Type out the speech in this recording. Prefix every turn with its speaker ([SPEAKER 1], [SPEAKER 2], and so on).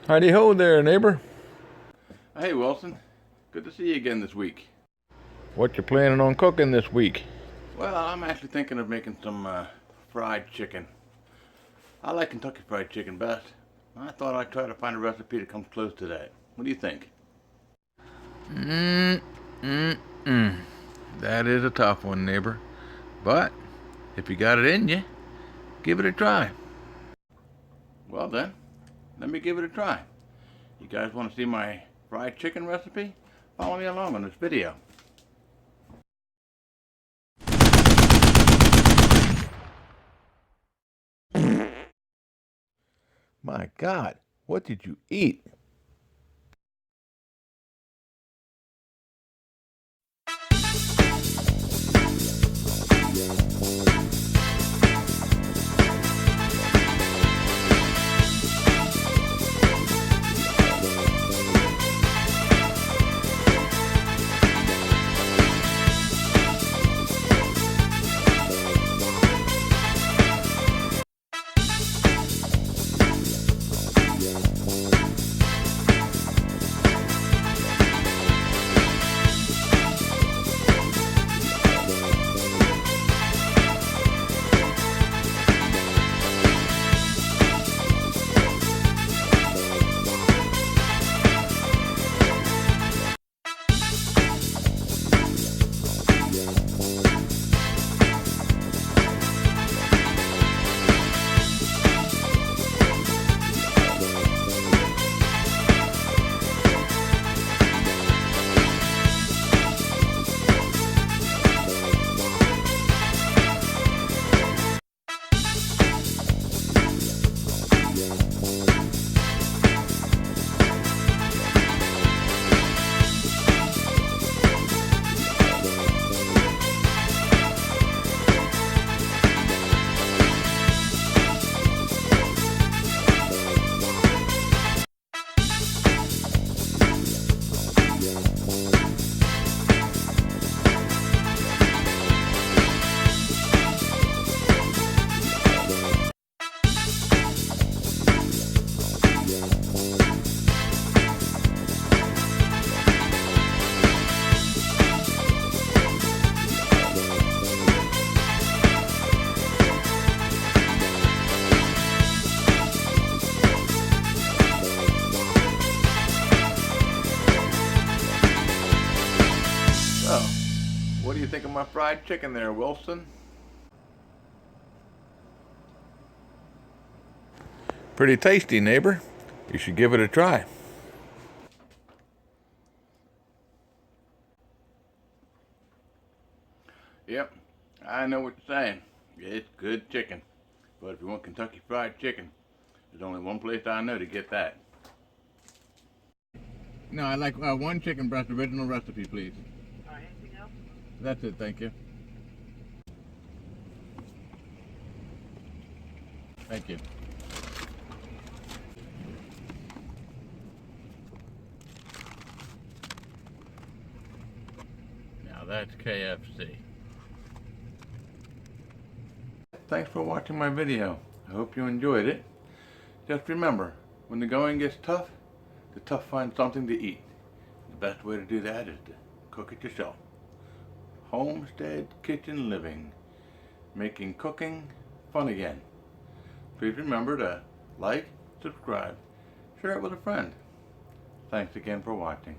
[SPEAKER 1] Howdy ho there, neighbor.
[SPEAKER 2] Hey Wilson, good to see you again this week.
[SPEAKER 1] What you planning on cooking this week?
[SPEAKER 2] Well, I'm actually thinking of making some fried chicken. I like Kentucky Fried Chicken best. I thought I'd try to find a recipe that comes close to that. What do you think?
[SPEAKER 1] That is a tough one, neighbor. But if you got it in you, give it a try.
[SPEAKER 2] Well then, let me give it a try. You guys want to see my fried chicken recipe? Follow me along on this video.
[SPEAKER 1] My God, what did you eat?
[SPEAKER 2] So, what do you think of my fried chicken there, Wilson?
[SPEAKER 1] Pretty tasty, neighbor. You should give it a try.
[SPEAKER 2] Yep, I know what you're saying. It's good chicken. But if you want Kentucky Fried Chicken, there's only one place I know to get that. No, I'd like one chicken breast, original recipe, please.
[SPEAKER 3] Anything else?
[SPEAKER 2] That's it, thank you. Thank you. Now that's KFC. Thanks for watching my video. I hope you enjoyed it. Just remember, when the going gets tough, the tough find something to eat. The best way to do that is to cook it yourself. Homestead kitchen living, making cooking fun again. Please remember to like, subscribe, share it with a friend. Thanks again for watching.